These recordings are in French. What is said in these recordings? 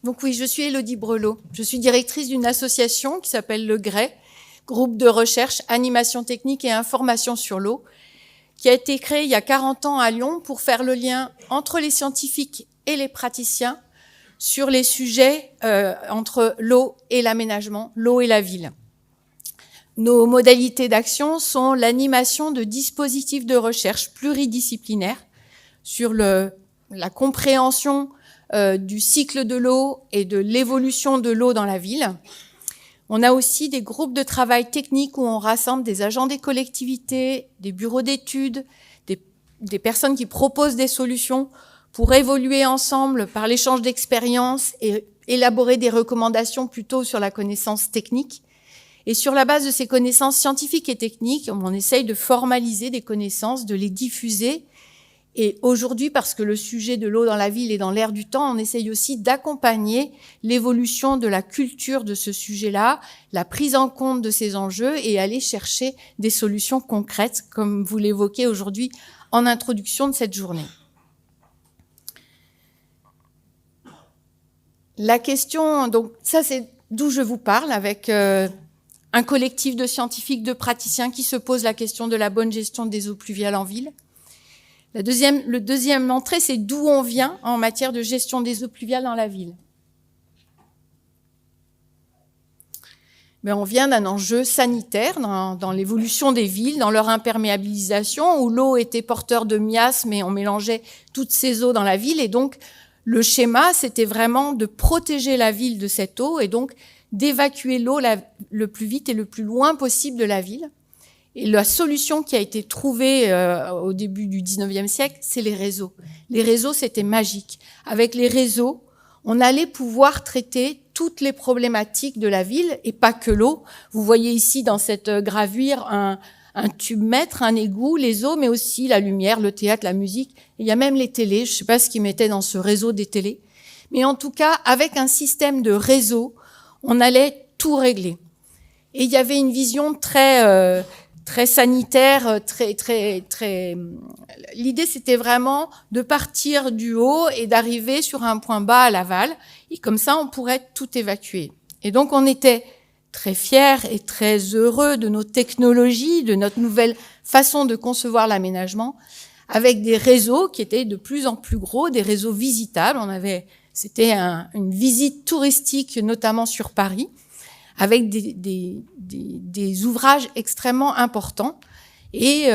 Donc oui, je suis Élodie Brelot. Je suis directrice d'une association qui s'appelle le GREI, Groupe de recherche, animation technique et information sur l'eau, qui a été créé il y a 40 ans à Lyon pour faire le lien entre les scientifiques et les praticiens sur les sujets entre l'eau et l'aménagement, l'eau et la ville. Nos modalités d'action sont l'animation de dispositifs de recherche pluridisciplinaires sur la compréhension du cycle de l'eau et de l'évolution de l'eau dans la ville. On a aussi des groupes de travail technique où on rassemble des agents des collectivités, des bureaux d'études, des personnes qui proposent des solutions pour évoluer ensemble par l'échange d'expériences et élaborer des recommandations plutôt sur la connaissance technique. Et sur la base de ces connaissances scientifiques et techniques, on essaye de formaliser des connaissances, de les diffuser. Et aujourd'hui, parce que le sujet de l'eau dans la ville est dans l'air du temps, on essaye aussi d'accompagner l'évolution de la culture de ce sujet-là, la prise en compte de ces enjeux et aller chercher des solutions concrètes, comme vous l'évoquez aujourd'hui en introduction de cette journée. La question, donc ça c'est d'où je vous parle, avec un collectif de scientifiques, de praticiens qui se posent la question de la bonne gestion des eaux pluviales en ville. Le deuxième entrée, c'est d'où on vient en matière de gestion des eaux pluviales dans la ville. Mais on vient d'un enjeu sanitaire dans l'évolution des villes, dans leur imperméabilisation, où l'eau était porteur de miasmes et on mélangeait toutes ces eaux dans la ville. Et donc, le schéma, c'était vraiment de protéger la ville de cette eau et donc d'évacuer l'eau le plus vite et le plus loin possible de la ville. Et la solution qui a été trouvée au début du 19e siècle, c'est les réseaux. Les réseaux, c'était magique. Avec les réseaux, on allait pouvoir traiter toutes les problématiques de la ville et pas que l'eau. Vous voyez ici dans cette gravure un tube-mètre, un égout, les eaux, mais aussi la lumière, le théâtre, la musique. Et il y a même les télés. Je ne sais pas ce qu'ils mettaient dans ce réseau des télés. Mais en tout cas, avec un système de réseau, on allait tout régler. Et il y avait une vision très sanitaire, très. L'idée, c'était vraiment de partir du haut et d'arriver sur un point bas à l'aval. Et comme ça, on pourrait tout évacuer. Et donc, on était très fiers et très heureux de nos technologies, de notre nouvelle façon de concevoir l'aménagement, avec des réseaux qui étaient de plus en plus gros, des réseaux visitables. C'était une visite touristique, notamment sur Paris, avec des ouvrages extrêmement importants. Et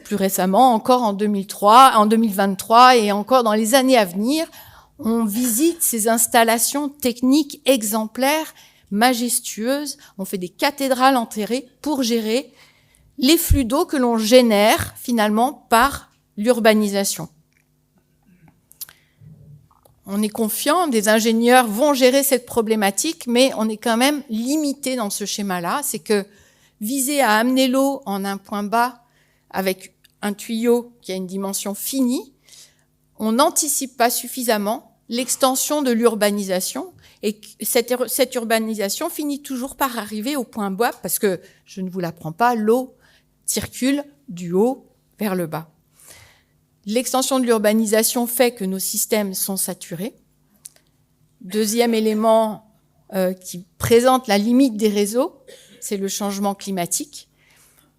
plus récemment, encore en 2023 et encore dans les années à venir, on visite ces installations techniques exemplaires, majestueuses. On fait des cathédrales enterrées pour gérer les flux d'eau que l'on génère finalement par l'urbanisation. On est confiant, des ingénieurs vont gérer cette problématique, mais on est quand même limité dans ce schéma-là. C'est que viser à amener l'eau en un point bas avec un tuyau qui a une dimension finie, on n'anticipe pas suffisamment l'extension de l'urbanisation. Et cette urbanisation finit toujours par arriver au point bas, parce que, je ne vous l'apprends pas, l'eau circule du haut vers le bas. L'extension de l'urbanisation fait que nos systèmes sont saturés. Deuxième élément qui présente la limite des réseaux, c'est le changement climatique.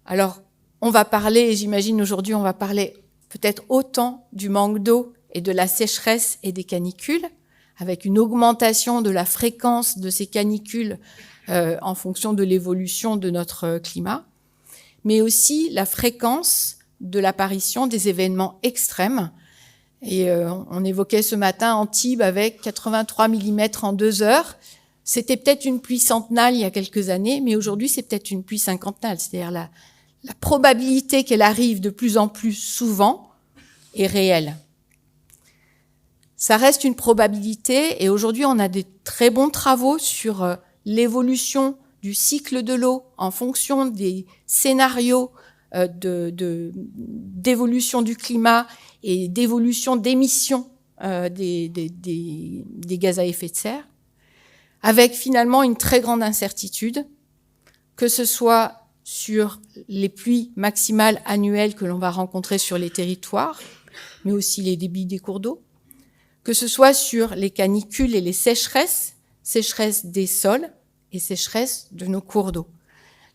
Alors, on va parler, j'imagine aujourd'hui, on va parler peut-être autant du manque d'eau et de la sécheresse et des canicules, avec une augmentation de la fréquence de ces canicules en fonction de l'évolution de notre climat, mais aussi la fréquence de l'apparition des événements extrêmes. Et on évoquait ce matin Antibes avec 83 mm en 2 heures. C'était peut-être une pluie centennale il y a quelques années, mais aujourd'hui, c'est peut-être une pluie cinquantennale. C'est-à-dire la probabilité qu'elle arrive de plus en plus souvent est réelle. Ça reste une probabilité, et aujourd'hui, on a des très bons travaux sur l'évolution du cycle de l'eau en fonction des scénarios d'évolution du climat et d'évolution d'émissions des gaz à effet de serre, avec finalement une très grande incertitude, que ce soit sur les pluies maximales annuelles que l'on va rencontrer sur les territoires, mais aussi les débits des cours d'eau, que ce soit sur les canicules et les sécheresses, sécheresse des sols et sécheresse de nos cours d'eau.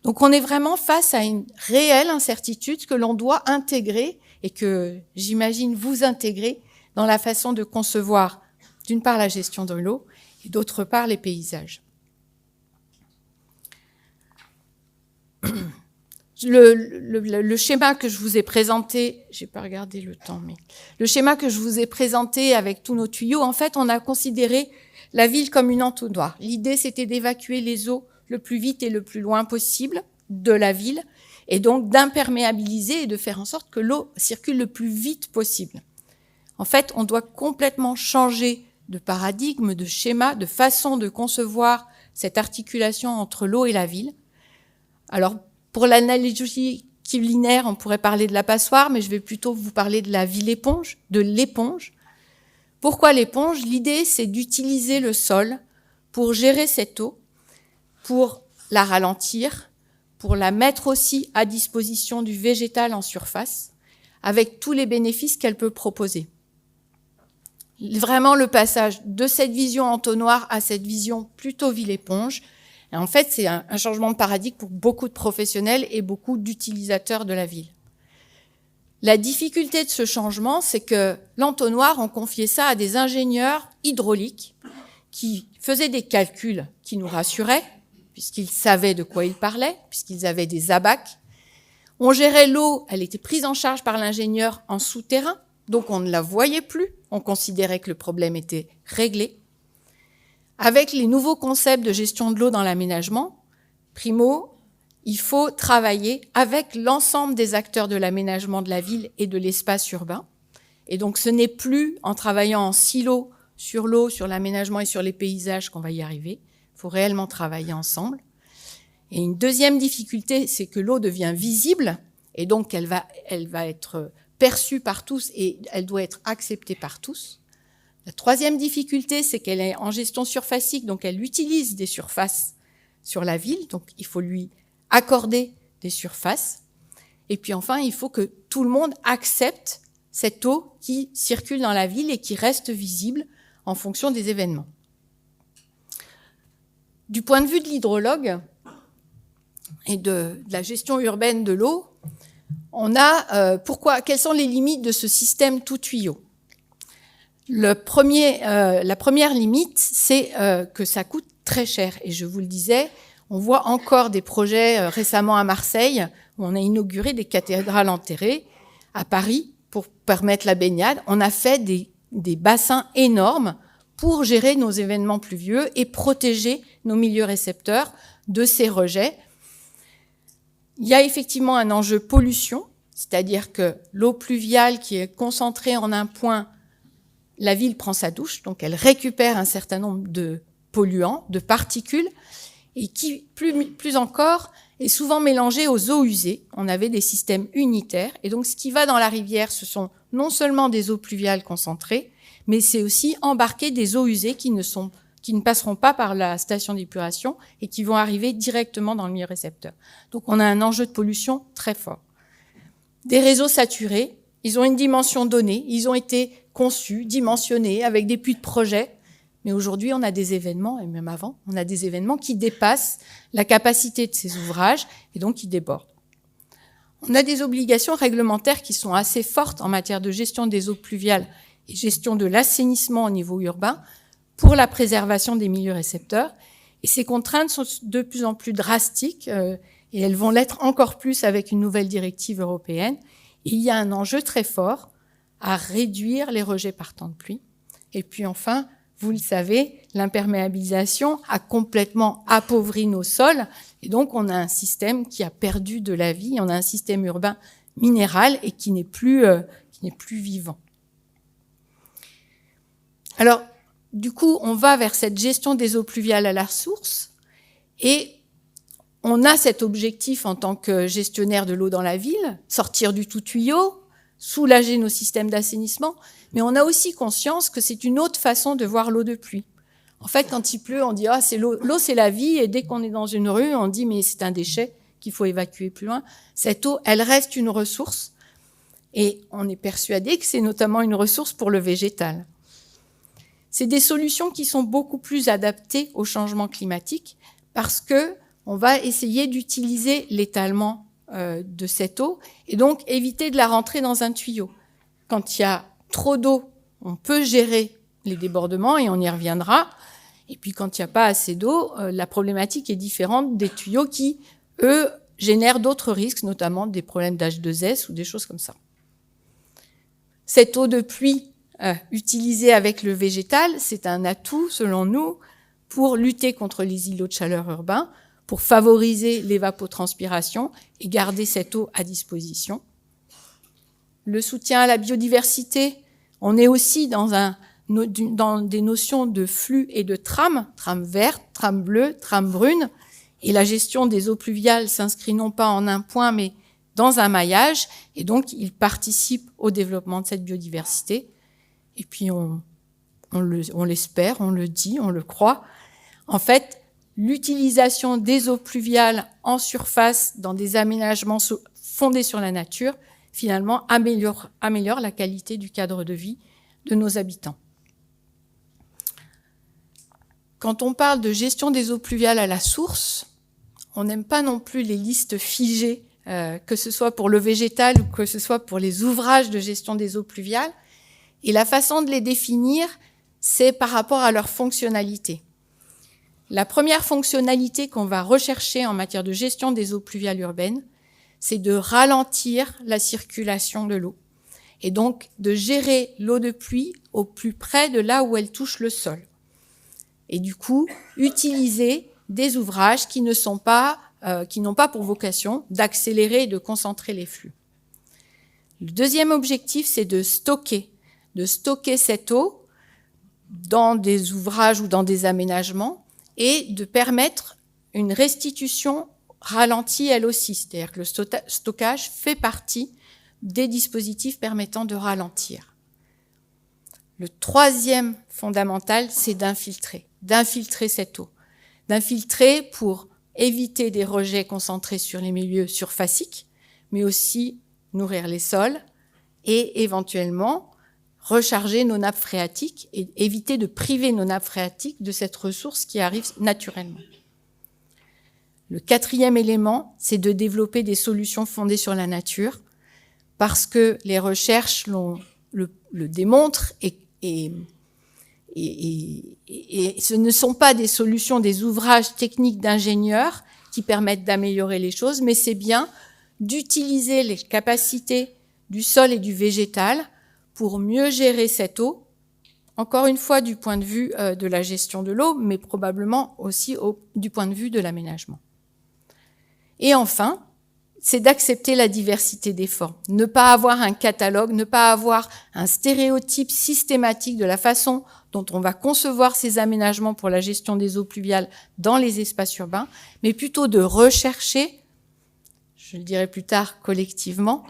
Donc on est vraiment face à une réelle incertitude que l'on doit intégrer et que j'imagine vous intégrer dans la façon de concevoir d'une part la gestion de l'eau et d'autre part les paysages. Le schéma que je vous ai présenté, j'ai pas regardé le temps, mais le schéma que je vous ai présenté avec tous nos tuyaux, en fait, on a considéré la ville comme une entonnoir. L'idée, c'était d'évacuer les eaux le plus vite et le plus loin possible de la ville, et donc d'imperméabiliser et de faire en sorte que l'eau circule le plus vite possible. En fait, on doit complètement changer de paradigme, de schéma, de façon de concevoir cette articulation entre l'eau et la ville. Alors, pour l'analogie culinaire, on pourrait parler de la passoire, mais je vais plutôt vous parler de la ville-éponge, de l'éponge. Pourquoi l'éponge? L'idée, c'est d'utiliser le sol pour gérer cette eau, pour la ralentir, pour la mettre aussi à disposition du végétal en surface, avec tous les bénéfices qu'elle peut proposer. Vraiment le passage de cette vision entonnoir à cette vision plutôt ville-éponge. Et en fait, c'est un changement de paradigme pour beaucoup de professionnels et beaucoup d'utilisateurs de la ville. La difficulté de ce changement, c'est que l'entonnoir, on confiait ça à des ingénieurs hydrauliques qui faisaient des calculs qui nous rassuraient, puisqu'ils savaient de quoi ils parlaient, puisqu'ils avaient des abacs. On gérait l'eau, elle était prise en charge par l'ingénieur en souterrain, donc on ne la voyait plus, on considérait que le problème était réglé. Avec les nouveaux concepts de gestion de l'eau dans l'aménagement, primo, il faut travailler avec l'ensemble des acteurs de l'aménagement de la ville et de l'espace urbain. Et donc ce n'est plus en travaillant en silo sur l'eau, sur l'aménagement et sur les paysages qu'on va y arriver. Il faut réellement travailler ensemble. Et une deuxième difficulté, c'est que l'eau devient visible et donc elle va être perçue par tous et elle doit être acceptée par tous. La troisième difficulté, c'est qu'elle est en gestion surfacique, donc elle utilise des surfaces sur la ville, donc il faut lui accorder des surfaces. Et puis enfin, il faut que tout le monde accepte cette eau qui circule dans la ville et qui reste visible en fonction des événements. Du point de vue de l'hydrologue et de la gestion urbaine de l'eau, on a quelles sont les limites de ce système tout tuyau? La première limite, c'est que ça coûte très cher. Et je vous le disais, on voit encore des projets récemment à Marseille où on a inauguré des cathédrales enterrées. À Paris, pour permettre la baignade, on a fait des bassins énormes pour gérer nos événements pluvieux et protéger nos milieux récepteurs de ces rejets. Il y a effectivement un enjeu pollution, c'est-à-dire que l'eau pluviale qui est concentrée en un point, la ville prend sa douche, donc elle récupère un certain nombre de polluants, de particules, et qui, plus encore, est souvent mélangé aux eaux usées. On avait des systèmes unitaires, et donc ce qui va dans la rivière, ce sont non seulement des eaux pluviales concentrées, mais c'est aussi embarquer des eaux usées qui ne passeront pas par la station d'épuration et qui vont arriver directement dans le milieu récepteur. Donc on a un enjeu de pollution très fort. Des réseaux saturés, ils ont une dimension donnée, ils ont été conçus, dimensionnés, avec des puits de projet. Mais aujourd'hui, on a des événements, et même avant, on a des événements qui dépassent la capacité de ces ouvrages et donc qui débordent. On a des obligations réglementaires qui sont assez fortes en matière de gestion des eaux pluviales et gestion de l'assainissement au niveau urbain pour la préservation des milieux récepteurs. Et ces contraintes sont de plus en plus drastiques et elles vont l'être encore plus avec une nouvelle directive européenne. Et il y a un enjeu très fort à réduire les rejets par temps de pluie. Et puis enfin, vous le savez, l'imperméabilisation a complètement appauvri nos sols et donc on a un système qui a perdu de la vie, on a un système urbain minéral et qui n'est plus vivant. Alors, du coup, on va vers cette gestion des eaux pluviales à la source et on a cet objectif en tant que gestionnaire de l'eau dans la ville, sortir du tout tuyau, soulager nos systèmes d'assainissement, mais on a aussi conscience que c'est une autre façon de voir l'eau de pluie. En fait, quand il pleut, on dit « Ah, c'est l'eau c'est la vie », et dès qu'on est dans une rue, on dit « Mais c'est un déchet qu'il faut évacuer plus loin ». Cette eau, elle reste une ressource, et on est persuadé que c'est notamment une ressource pour le végétal. C'est des solutions qui sont beaucoup plus adaptées au changement climatique parce que on va essayer d'utiliser l'étalement de cette eau et donc éviter de la rentrer dans un tuyau. Quand il y a trop d'eau, on peut gérer les débordements et on y reviendra. Et puis quand il n'y a pas assez d'eau, la problématique est différente des tuyaux qui, eux, génèrent d'autres risques, notamment des problèmes d'H2S ou des choses comme ça. Cette eau de pluie utilisée avec le végétal, c'est un atout, selon nous, pour lutter contre les îlots de chaleur urbains, pour favoriser l'évapotranspiration et garder cette eau à disposition. Le soutien à la biodiversité, on est aussi dans des notions de flux et de trame verte, trame bleue, trame brune, et la gestion des eaux pluviales s'inscrit non pas en un point, mais dans un maillage, et donc il participe au développement de cette biodiversité. Et puis on l'espère, on le dit, on le croit. En fait, l'utilisation des eaux pluviales en surface dans des aménagements fondés sur la nature, finalement, améliore la qualité du cadre de vie de nos habitants. Quand on parle de gestion des eaux pluviales à la source, on n'aime pas non plus les listes figées, que ce soit pour le végétal ou que ce soit pour les ouvrages de gestion des eaux pluviales. Et la façon de les définir, c'est par rapport à leur fonctionnalité. La première fonctionnalité qu'on va rechercher en matière de gestion des eaux pluviales urbaines, c'est de ralentir la circulation de l'eau et donc de gérer l'eau de pluie au plus près de là où elle touche le sol. Et du coup, utiliser des ouvrages qui n'ont pas pour vocation d'accélérer et de concentrer les flux. Le deuxième objectif, c'est de stocker cette eau dans des ouvrages ou dans des aménagements et de permettre une restitution ralentie elle aussi. C'est-à-dire que le stockage fait partie des dispositifs permettant de ralentir. Le troisième fondamental, c'est d'infiltrer cette eau. D'infiltrer pour éviter des rejets concentrés sur les milieux surfaciques, mais aussi nourrir les sols et éventuellement recharger nos nappes phréatiques et éviter de priver nos nappes phréatiques de cette ressource qui arrive naturellement. Le quatrième élément, c'est de développer des solutions fondées sur la nature, parce que les recherches le démontrent et ce ne sont pas des solutions, des ouvrages techniques d'ingénieurs qui permettent d'améliorer les choses, mais c'est bien d'utiliser les capacités du sol et du végétal pour mieux gérer cette eau, encore une fois du point de vue de la gestion de l'eau, mais probablement aussi du point de vue de l'aménagement. Et enfin, c'est d'accepter la diversité des formes. Ne pas avoir un catalogue, ne pas avoir un stéréotype systématique de la façon dont on va concevoir ces aménagements pour la gestion des eaux pluviales dans les espaces urbains, mais plutôt de rechercher, je le dirai plus tard collectivement,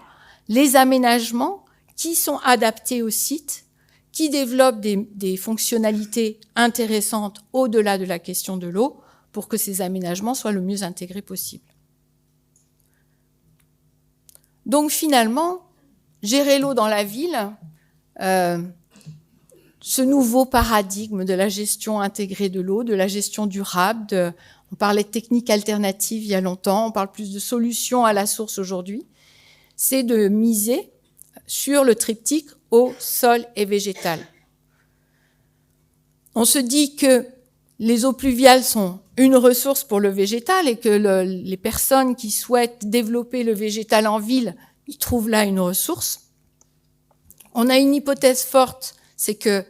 les aménagements qui sont adaptés au site, qui développent des fonctionnalités intéressantes au-delà de la question de l'eau pour que ces aménagements soient le mieux intégrés possible. Donc finalement, gérer l'eau dans la ville, ce nouveau paradigme de la gestion intégrée de l'eau, de la gestion durable, on parlait de techniques alternatives il y a longtemps, on parle plus de solutions à la source aujourd'hui, c'est de miser sur le triptyque eau, sol et végétal. On se dit que les eaux pluviales sont une ressource pour le végétal et que les personnes qui souhaitent développer le végétal en ville, ils trouvent là une ressource. On a une hypothèse forte, c'est que...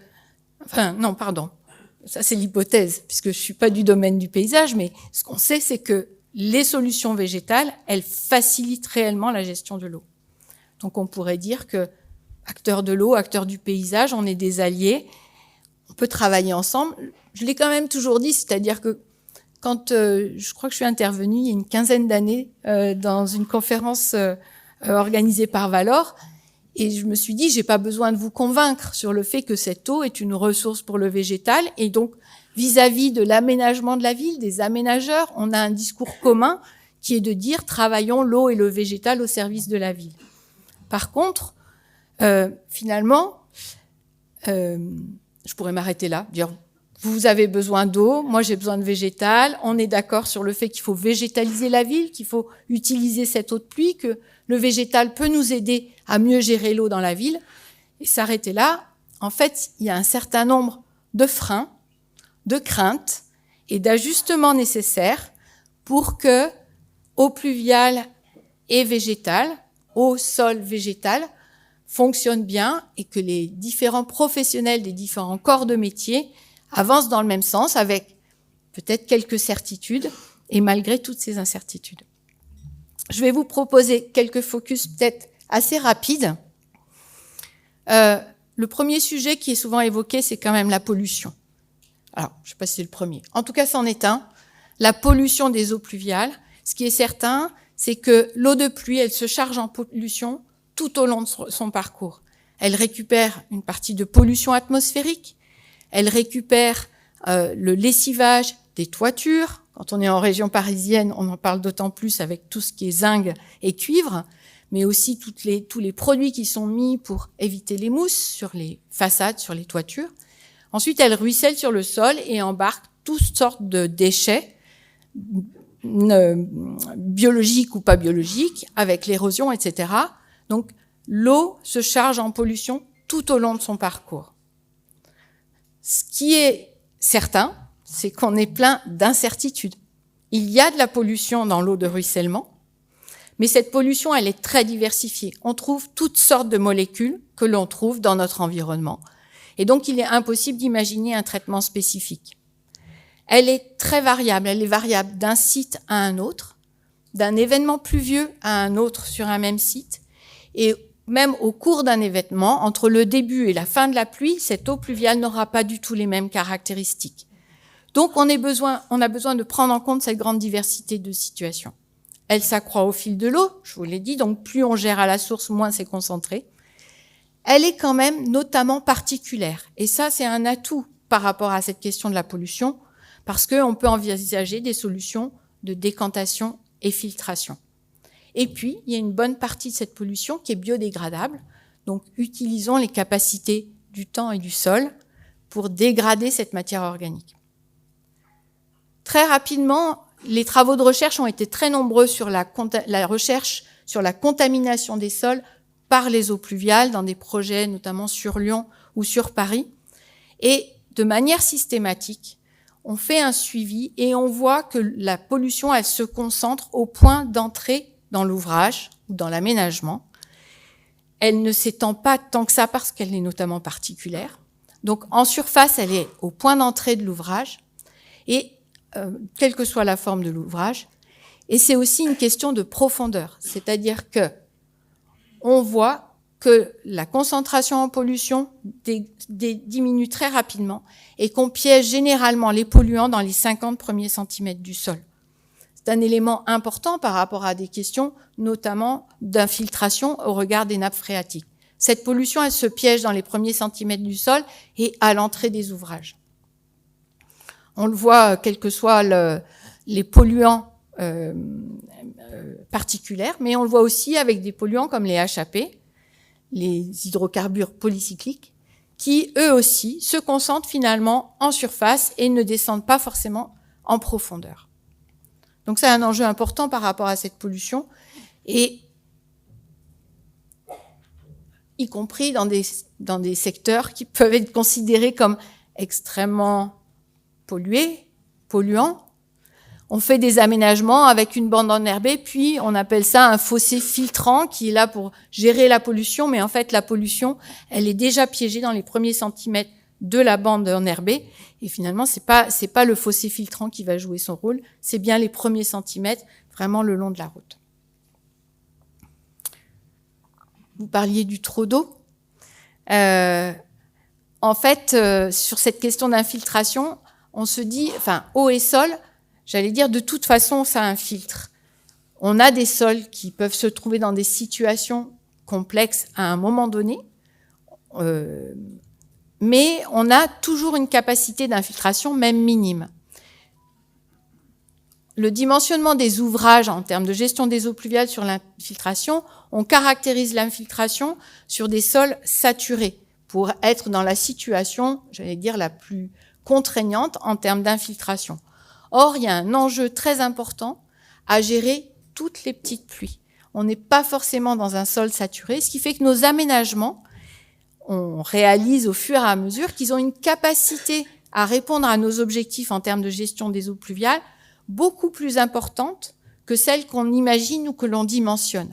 ça c'est l'hypothèse, puisque je suis pas du domaine du paysage, mais ce qu'on sait, c'est que les solutions végétales, elles facilitent réellement la gestion de l'eau. Donc on pourrait dire que acteurs de l'eau, acteurs du paysage, on est des alliés, on peut travailler ensemble. Je l'ai quand même toujours dit, c'est-à-dire que quand je crois que je suis intervenue il y a une quinzaine d'années dans une conférence organisée par Valor, et je me suis dit, j'ai pas besoin de vous convaincre sur le fait que cette eau est une ressource pour le végétal, et donc vis-à-vis de l'aménagement de la ville, des aménageurs, on a un discours commun qui est de dire travaillons l'eau et le végétal au service de la ville. Par contre, finalement, je pourrais m'arrêter là, dire vous avez besoin d'eau, moi j'ai besoin de végétal, on est d'accord sur le fait qu'il faut végétaliser la ville, qu'il faut utiliser cette eau de pluie, que le végétal peut nous aider à mieux gérer l'eau dans la ville, et s'arrêter là. En fait, il y a un certain nombre de freins, de craintes et d'ajustements nécessaires pour que eau pluviale et végétale, eau, sol, végétal, fonctionnent bien et que les différents professionnels des différents corps de métier avancent dans le même sens avec peut-être quelques certitudes et malgré toutes ces incertitudes. Je vais vous proposer quelques focus peut-être assez rapides. Le premier sujet qui est souvent évoqué, c'est quand même la pollution. Alors, je ne sais pas si c'est le premier. En tout cas, c'en est un. La pollution des eaux pluviales. Ce qui est certain, c'est que l'eau de pluie, elle se charge en pollution tout au long de son parcours. Elle récupère une partie de pollution atmosphérique. Elle récupère le lessivage des toitures. Quand on est en région parisienne, on en parle d'autant plus avec tout ce qui est zinc et cuivre, mais aussi tous les produits qui sont mis pour éviter les mousses sur les façades, sur les toitures. Ensuite, elle ruisselle sur le sol et embarque toutes sortes de déchets, biologiques ou pas biologiques, avec l'érosion, etc. Donc, l'eau se charge en pollution tout au long de son parcours. Ce qui est certain, c'est qu'on est plein d'incertitudes. Il y a de la pollution dans l'eau de ruissellement, mais cette pollution, elle est très diversifiée. On trouve toutes sortes de molécules que l'on trouve dans notre environnement. Et donc, il est impossible d'imaginer un traitement spécifique. Elle est très variable. Elle est variable d'un site à un autre, d'un événement pluvieux à un autre sur un même site. Et même au cours d'un événement, entre le début et la fin de la pluie, cette eau pluviale n'aura pas du tout les mêmes caractéristiques. Donc, on a besoin de prendre en compte cette grande diversité de situations. Elle s'accroît au fil de l'eau, je vous l'ai dit, donc plus on gère à la source, moins c'est concentré. Elle est quand même notamment particulière. Et ça, c'est un atout par rapport à cette question de la pollution, parce qu'on peut envisager des solutions de décantation et filtration. Et puis, il y a une bonne partie de cette pollution qui est biodégradable. Donc, utilisons les capacités du temps et du sol pour dégrader cette matière organique. Très rapidement, les travaux de recherche ont été très nombreux sur la recherche sur la contamination des sols par les eaux pluviales dans des projets notamment sur Lyon ou sur Paris. Et de manière systématique, on fait un suivi et on voit que la pollution, elle se concentre au point d'entrée dans l'ouvrage ou dans l'aménagement. Elle ne s'étend pas tant que ça parce qu'elle est notamment particulière. Donc en surface, elle est au point d'entrée de l'ouvrage et quelle que soit la forme de l'ouvrage. Et c'est aussi une question de profondeur, c'est-à-dire que on voit que la concentration en pollution diminue très rapidement et qu'on piège généralement les polluants dans les 50 premiers centimètres du sol. C'est un élément important par rapport à des questions, notamment d'infiltration au regard des nappes phréatiques. Cette pollution, elle se piège dans les premiers centimètres du sol et à l'entrée des ouvrages. On le voit, quels que soient les polluants particuliers, mais on le voit aussi avec des polluants comme les HAP, les hydrocarbures polycycliques, qui, eux aussi, se concentrent finalement en surface et ne descendent pas forcément en profondeur. Donc c'est un enjeu important par rapport à cette pollution, et y compris dans des secteurs qui peuvent être considérés comme extrêmement polluants. On fait des aménagements avec une bande enherbée, puis on appelle ça un fossé filtrant qui est là pour gérer la pollution, mais en fait la pollution, elle est déjà piégée dans les premiers centimètres de la bande enherbée, et finalement c'est pas le fossé filtrant qui va jouer son rôle, c'est bien les premiers centimètres, vraiment le long de la route. Vous parliez du trop d'eau. En fait, sur cette question d'infiltration, on se dit, enfin, eau et sol, j'allais dire, de toute façon, ça infiltre. On a des sols qui peuvent se trouver dans des situations complexes à un moment donné, mais on a toujours une capacité d'infiltration, même minime. Le dimensionnement des ouvrages en termes de gestion des eaux pluviales sur l'infiltration, on caractérise l'infiltration sur des sols saturés pour être dans la situation, j'allais dire, la plus contraignante en termes d'infiltration. Or, il y a un enjeu très important à gérer toutes les petites pluies. On n'est pas forcément dans un sol saturé, ce qui fait que nos aménagements, on réalise au fur et à mesure qu'ils ont une capacité à répondre à nos objectifs en termes de gestion des eaux pluviales beaucoup plus importante que celle qu'on imagine ou que l'on dimensionne.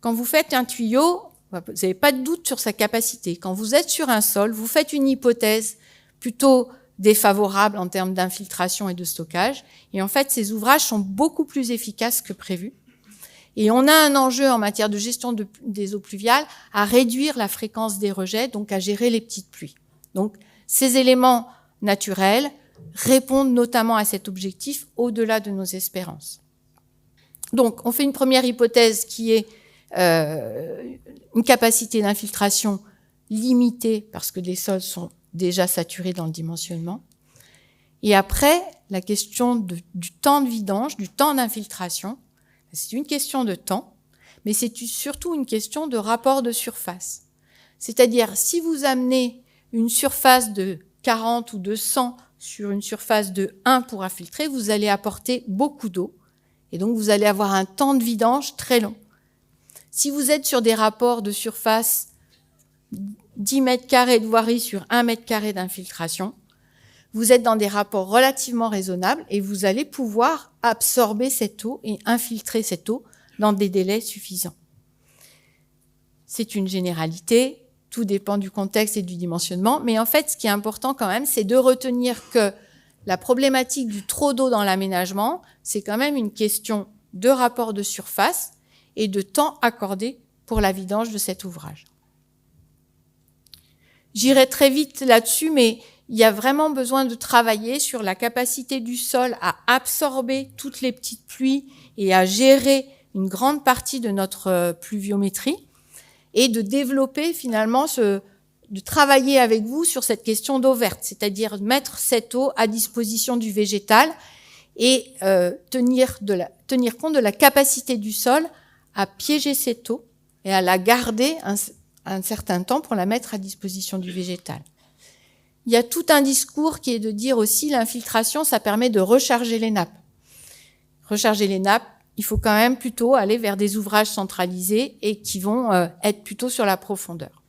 Quand vous faites un tuyau, vous n'avez pas de doute sur sa capacité. Quand vous êtes sur un sol, vous faites une hypothèse plutôt défavorable en termes d'infiltration et de stockage. Et en fait, ces ouvrages sont beaucoup plus efficaces que prévu. Et on a un enjeu en matière de gestion des eaux pluviales à réduire la fréquence des rejets, donc à gérer les petites pluies. Donc, ces éléments naturels répondent notamment à cet objectif au-delà de nos espérances. Donc, on fait une première hypothèse qui est une capacité d'infiltration limitée parce que les sols sont déjà saturés dans le dimensionnement. Et après, la question du temps de vidange, du temps d'infiltration, c'est une question de temps, mais c'est surtout une question de rapport de surface. C'est-à-dire, si vous amenez une surface de 40 ou de 100 sur une surface de 1 pour infiltrer, vous allez apporter beaucoup d'eau. Et donc, vous allez avoir un temps de vidange très long. Si vous êtes sur des rapports de surface 10 mètres carrés de voirie sur 1 mètre carré d'infiltration, vous êtes dans des rapports relativement raisonnables et vous allez pouvoir absorber cette eau et infiltrer cette eau dans des délais suffisants. C'est une généralité, tout dépend du contexte et du dimensionnement, mais en fait, ce qui est important quand même, c'est de retenir que la problématique du trop d'eau dans l'aménagement, c'est quand même une question de rapport de surface et de temps accordé pour la vidange de cet ouvrage. J'irai très vite là-dessus, mais il y a vraiment besoin de travailler sur la capacité du sol à absorber toutes les petites pluies et à gérer une grande partie de notre pluviométrie et de développer finalement de travailler avec vous sur cette question d'eau verte, c'est-à-dire mettre cette eau à disposition du végétal et tenir compte de la capacité du sol à piéger cette eau et à la garder un certain temps pour la mettre à disposition du végétal. Il y a tout un discours qui est de dire aussi l'infiltration, ça permet de recharger les nappes. Recharger les nappes, il faut quand même plutôt aller vers des ouvrages centralisés et qui vont être plutôt sur la profondeur.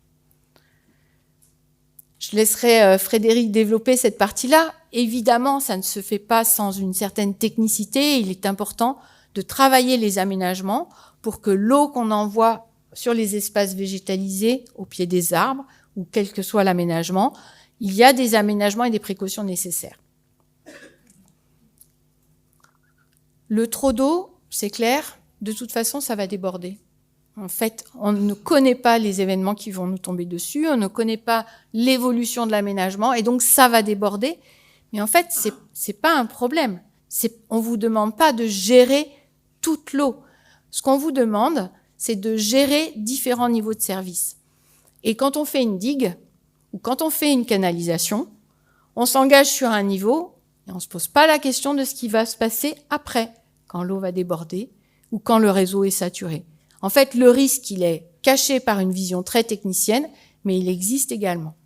Je laisserai Frédéric développer cette partie-là. Évidemment, ça ne se fait pas sans une certaine technicité. Il est important de travailler les aménagements pour que l'eau qu'on envoie sur les espaces végétalisés, au pied des arbres, ou quel que soit l'aménagement, il y a des aménagements et des précautions nécessaires. Le trop d'eau, c'est clair, de toute façon, ça va déborder. En fait, on ne connaît pas les événements qui vont nous tomber dessus, on ne connaît pas l'évolution de l'aménagement, et donc ça va déborder. Mais en fait, c'est pas un problème. On vous demande pas de gérer toute l'eau. Ce qu'on vous demande, c'est de gérer différents niveaux de service. Et quand on fait une digue, ou quand on fait une canalisation, on s'engage sur un niveau et on ne se pose pas la question de ce qui va se passer après, quand l'eau va déborder ou quand le réseau est saturé. En fait, le risque, il est caché par une vision très technicienne, mais il existe également.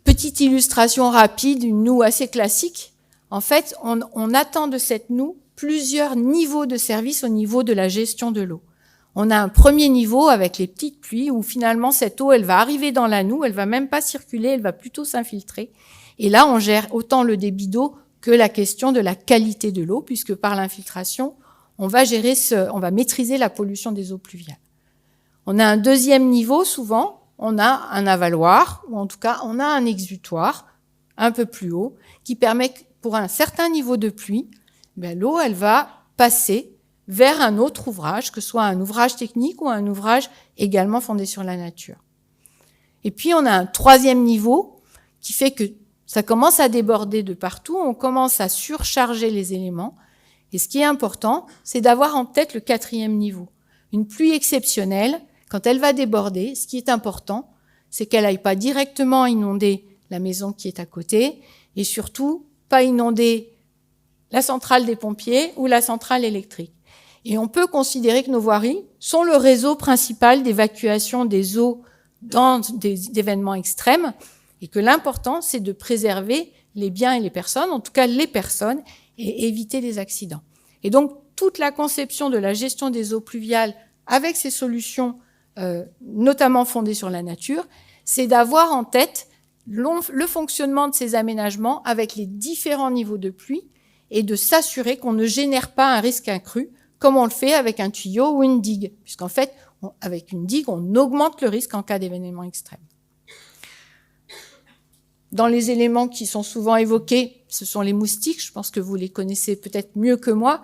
Petite illustration rapide, une noue assez classique. En fait, on attend de cette noue plusieurs niveaux de service au niveau de la gestion de l'eau. On a un premier niveau avec les petites pluies où finalement cette eau, elle va arriver dans la noue, elle va même pas circuler, elle va plutôt s'infiltrer. Et là, on gère autant le débit d'eau que la question de la qualité de l'eau, puisque par l'infiltration, on va maîtriser la pollution des eaux pluviales. On a un deuxième niveau, souvent, on a un avaloir, ou en tout cas, on a un exutoire un peu plus haut, qui permet, pour un certain niveau de pluie, l'eau, elle va passer vers un autre ouvrage, que ce soit un ouvrage technique ou un ouvrage également fondé sur la nature. Et puis, on a un troisième niveau qui fait que ça commence à déborder de partout, on commence à surcharger les éléments. Et ce qui est important, c'est d'avoir en tête le quatrième niveau. Une pluie exceptionnelle, quand elle va déborder, ce qui est important, c'est qu'elle n'aille pas directement inonder la maison qui est à côté et surtout pas inonder la centrale des pompiers ou la centrale électrique. Et on peut considérer que nos voiries sont le réseau principal d'évacuation des eaux dans des événements extrêmes, et que l'important, c'est de préserver les biens et les personnes, en tout cas les personnes, et éviter les accidents. Et donc, toute la conception de la gestion des eaux pluviales avec ces solutions, notamment fondées sur la nature, c'est d'avoir en tête le fonctionnement de ces aménagements avec les différents niveaux de pluie et de s'assurer qu'on ne génère pas un risque accru, comme on le fait avec un tuyau ou une digue, puisqu'en fait, avec une digue, on augmente le risque en cas d'événement extrême. Dans les éléments qui sont souvent évoqués, ce sont les moustiques. Je pense que vous les connaissez peut-être mieux que moi.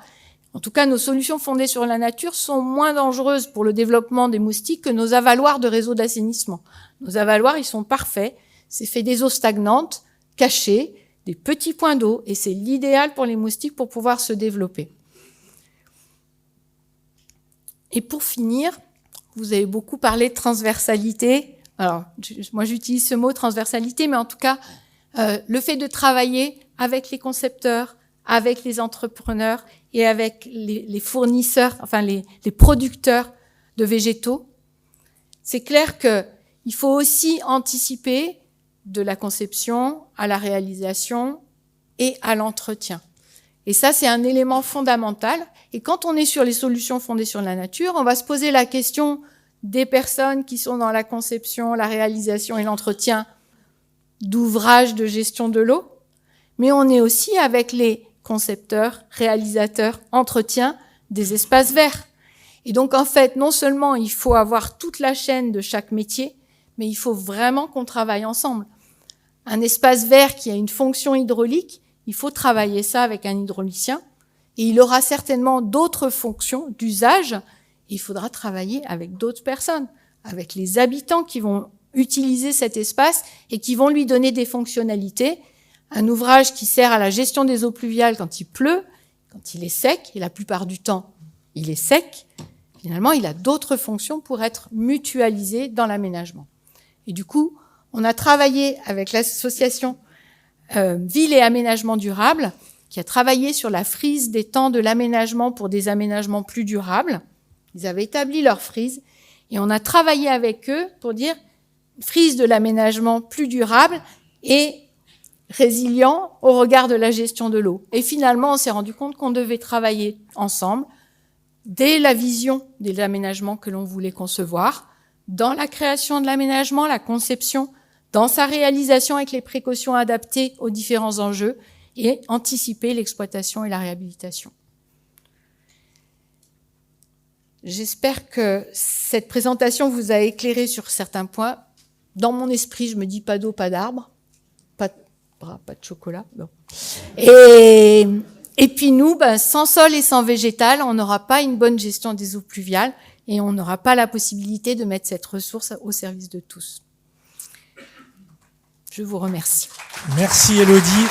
En tout cas, nos solutions fondées sur la nature sont moins dangereuses pour le développement des moustiques que nos avaloirs de réseaux d'assainissement. Nos avaloirs, ils sont parfaits. C'est fait des eaux stagnantes, cachées, des petits points d'eau, et c'est l'idéal pour les moustiques pour pouvoir se développer. Et pour finir, vous avez beaucoup parlé de transversalité. Alors, moi, j'utilise ce mot transversalité, mais en tout cas, le fait de travailler avec les concepteurs, avec les entrepreneurs et avec les fournisseurs, enfin les producteurs de végétaux, c'est clair qu'il faut aussi anticiper de la conception à la réalisation et à l'entretien. Et ça, c'est un élément fondamental. Et quand on est sur les solutions fondées sur la nature, on va se poser la question des personnes qui sont dans la conception, la réalisation et l'entretien d'ouvrages de gestion de l'eau, mais on est aussi avec les concepteurs, réalisateurs, entretien des espaces verts. Et donc, en fait, non seulement il faut avoir toute la chaîne de chaque métier, mais il faut vraiment qu'on travaille ensemble. Un espace vert qui a une fonction hydraulique, il faut travailler ça avec un hydraulicien, et il aura certainement d'autres fonctions d'usage. Il faudra travailler avec d'autres personnes, avec les habitants qui vont utiliser cet espace et qui vont lui donner des fonctionnalités. Un ouvrage qui sert à la gestion des eaux pluviales quand il pleut, quand il est sec, et la plupart du temps, il est sec, finalement, il a d'autres fonctions pour être mutualisé dans l'aménagement. Et du coup, on a travaillé avec l'association Ville et Aménagement Durable, qui a travaillé sur la frise des temps de l'aménagement pour des aménagements plus durables. Ils avaient établi leur frise et on a travaillé avec eux pour dire frise de l'aménagement plus durable et résilient au regard de la gestion de l'eau. Et finalement, on s'est rendu compte qu'on devait travailler ensemble dès la vision des aménagements que l'on voulait concevoir, dans la création de l'aménagement, la conception, dans sa réalisation avec les précautions adaptées aux différents enjeux et anticiper l'exploitation et la réhabilitation. J'espère que cette présentation vous a éclairé sur certains points. Dans mon esprit, je me dis pas d'eau, pas d'arbre, pas de bras, pas de chocolat. Bon. Et puis nous, sans sol et sans végétal, on n'aura pas une bonne gestion des eaux pluviales et on n'aura pas la possibilité de mettre cette ressource au service de tous. Je vous remercie. Merci Élodie.